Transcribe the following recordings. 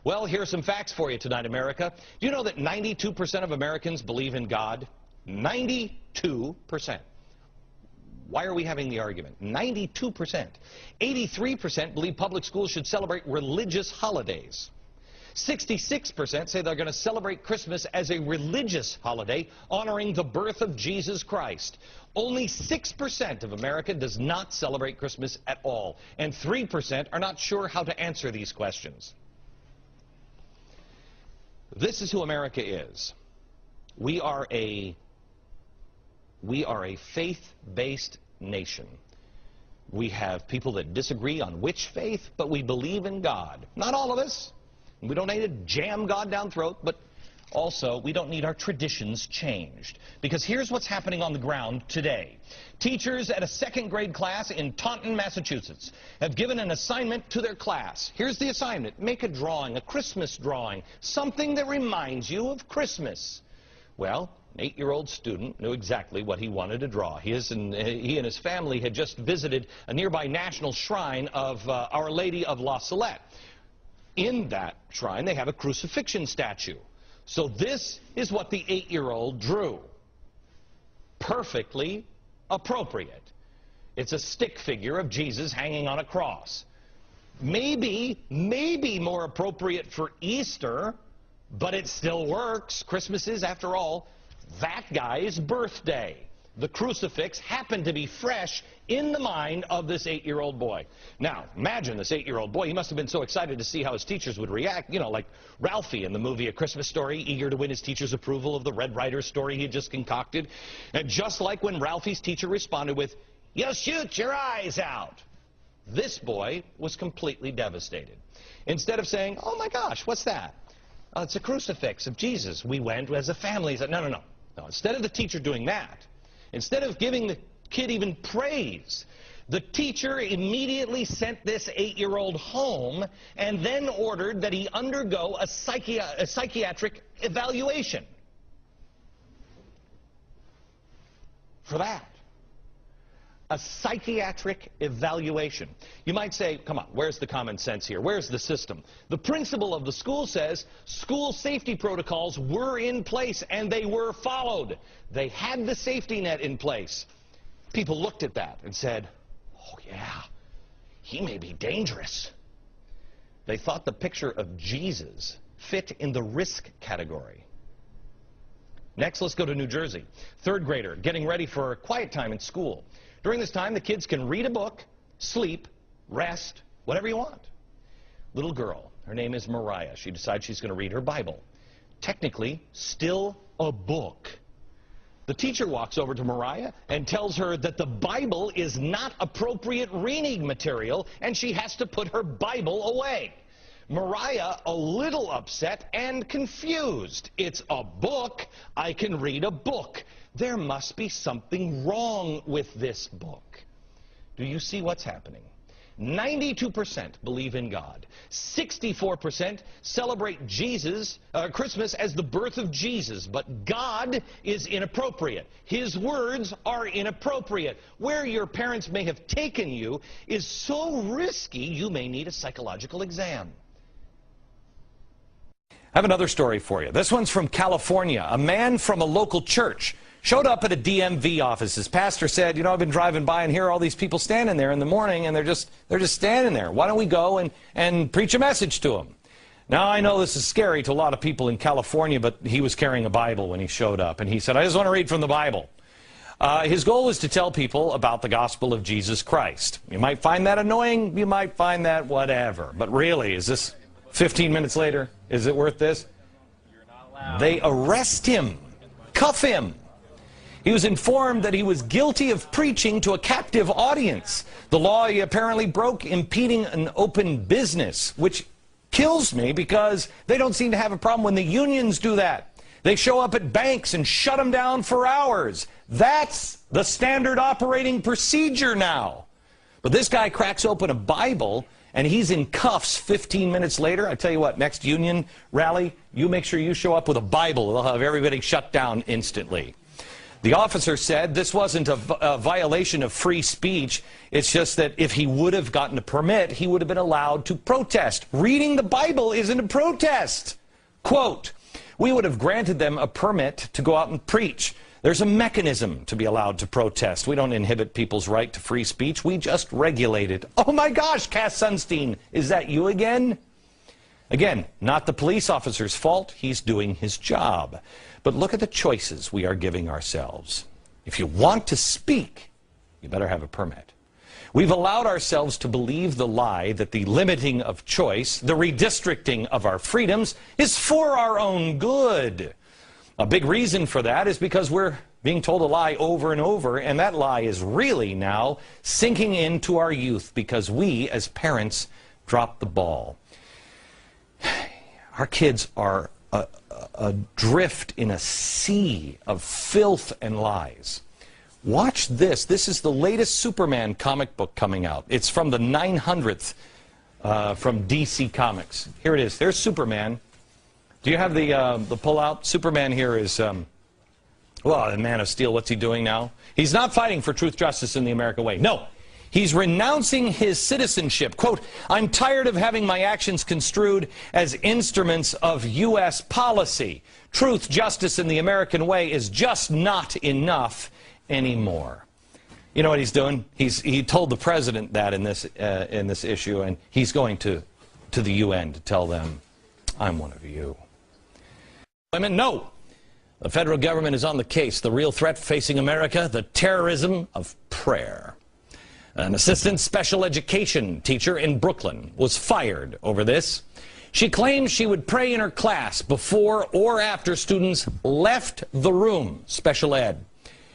Well, here are some facts for you tonight, America. Do you know that 92% of Americans believe in God? 92%. Why are we having the argument? 92%. 83% believe public schools should celebrate religious holidays. 66% say they're going to celebrate Christmas as a religious holiday, honoring the birth of Jesus Christ. Only 6% of America does not celebrate Christmas at all, and 3% are not sure how to answer these questions. This is who America is. We are a faith-based nation. We have people that disagree on which faith, but we believe in God. Not all of us. We don't need to jam God down throat, but also we don't need our traditions changed. Because here's what's happening on the ground today. Teachers at a second grade class in Taunton, Massachusetts have given an assignment to their class. Here's the assignment. Make a drawing, a Christmas drawing, something that reminds you of Christmas. Well, an 8-year-old student knew exactly what he wanted to draw. He and his family had just visited a nearby national shrine of Our Lady of La Salette. In that shrine, they have a crucifixion statue. So this is what the 8-year-old drew. Perfectly appropriate. It's a stick figure of Jesus hanging on a cross. Maybe more appropriate for Easter, but it still works. Christmas is, after all, that guy's birthday. The crucifix happened to be fresh in the mind of this 8-year-old boy. Now, imagine this 8-year-old boy. He must have been so excited to see how his teachers would react, you know, like Ralphie in the movie A Christmas Story, eager to win his teacher's approval of the Red Ryder story he had just concocted. And just like when Ralphie's teacher responded with, "You'll shoot your eyes out," this boy was completely devastated. Instead of saying, "Oh my gosh, what's that?" "Oh, it's a crucifix of Jesus. We went as a family." He said, no. Instead of the teacher doing that, instead of giving the kid even praise, the teacher immediately sent this 8-year-old home and then ordered that he undergo a psychiatric evaluation. For that. A psychiatric evaluation. You might say, come on, where's the common sense here? Where's the system? The principal of the school says school safety protocols were in place and they were followed. They had the safety net in place. People looked at that and said, oh yeah, he may be dangerous. They thought the picture of Jesus fit in the risk category. Next, let's go to New Jersey. Third grader getting ready for a quiet time in school. During this time, the kids can read a book, sleep, rest, whatever you want. Little girl, her name is Mariah. She decides she's going to read her Bible. Technically, still a book. The teacher walks over to Mariah and tells her that the Bible is not appropriate reading material and she has to put her Bible away. Mariah, a little upset and confused. It's a book. I can read a book. There must be something wrong with this book. Do you see what's happening? 92% believe in God. 64% celebrate Christmas as the birth of Jesus. But God is inappropriate. His words are inappropriate. Where your parents may have taken you is so risky you may need a psychological exam. I have another story for you. This one's from California. A man from a local church showed up at a DMV office. His pastor said, you know, I've been driving by and here are all these people standing there in the morning and they're just standing there. Why don't we go and preach a message to them? Now, I know this is scary to a lot of people in California, but he was carrying a Bible when he showed up. And he said, I just want to read from the Bible. His goal was to tell people about the gospel of Jesus Christ. You might find that annoying. You might find that whatever. But really, is this 15 minutes later? Is it worth this? They arrest him, cuff him. He was informed that he was guilty of preaching to a captive audience. The law he apparently broke, impeding an open business, which kills me because they don't seem to have a problem when the unions do that. They show up at banks and shut them down for hours. That's the standard operating procedure now. But this guy cracks open a Bible and he's in cuffs 15 minutes later. I tell you what, next union rally, you make sure you show up with a Bible. They'll have everybody shut down instantly. The officer said this wasn't a violation of free speech. It's just that if he would have gotten a permit, he would have been allowed to protest. Reading the Bible isn't a protest. Quote, we would have granted them a permit to go out and preach. There's a mechanism to be allowed to protest. We don't inhibit people's right to free speech. We just regulate it. Oh my gosh, Cass Sunstein, is that you again? Again, not the police officer's fault. He's doing his job. But look at the choices we are giving ourselves. If you want to speak, you better have a permit. We've allowed ourselves to believe the lie that the limiting of choice, the redistricting of our freedoms, is for our own good. A big reason for that is because we're being told a lie over and over, and that lie is really now sinking into our youth because we, as parents, dropped the ball. Our kids are adrift in a sea of filth and lies. Watch this. This is the latest Superman comic book coming out. It's from the 900th from DC Comics. Here it is. There's Superman. Do you have the pullout? Superman here is, well, the Man of Steel. What's he doing now? He's not fighting for truth, justice, and the American way. No. He's renouncing his citizenship. Quote, I'm tired of having my actions construed as instruments of U.S. policy. Truth, justice, and the American way is just not enough anymore. You know what he's doing? He told the president that in this issue, and he's going to the UN to tell them, I'm one of you. Women, no. The federal government is on the case. The real threat facing America, the terrorism of prayer. An assistant special education teacher in Brooklyn was fired over this. She claims she would pray in her class before or after students left the room, special ed.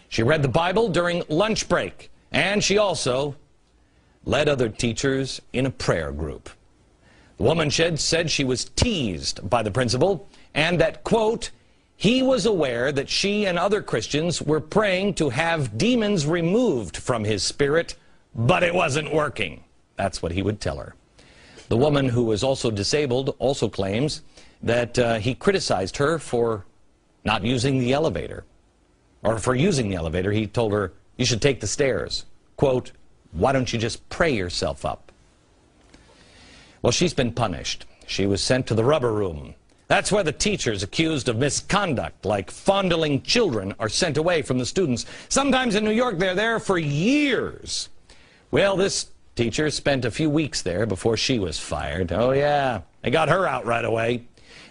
She read the Bible during lunch break, and she also led other teachers in a prayer group. The woman said she was teased by the principal and that, quote, he was aware that she and other Christians were praying to have demons removed from his spirit, but it wasn't working. That's what he would tell her. The woman, who was also disabled, also claims that he criticized her for not using the elevator. Or for using the elevator, he told her, you should take the stairs. Quote, why don't you just pray yourself up? Well, she's been punished. She was sent to the rubber room. That's where the teachers accused of misconduct, like fondling children, are sent away from the students. Sometimes in New York, they're there for years. Well, this teacher spent a few weeks there before she was fired. Oh, yeah, they got her out right away.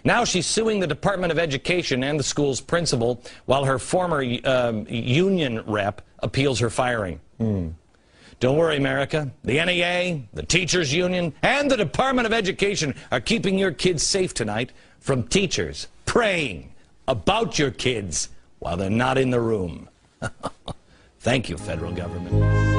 Now she's suing the Department of Education and the school's principal, while her former union rep appeals her firing. Don't worry, America. The NEA, the Teachers Union, and the Department of Education are keeping your kids safe tonight from teachers praying about your kids while they're not in the room. Thank you, federal government.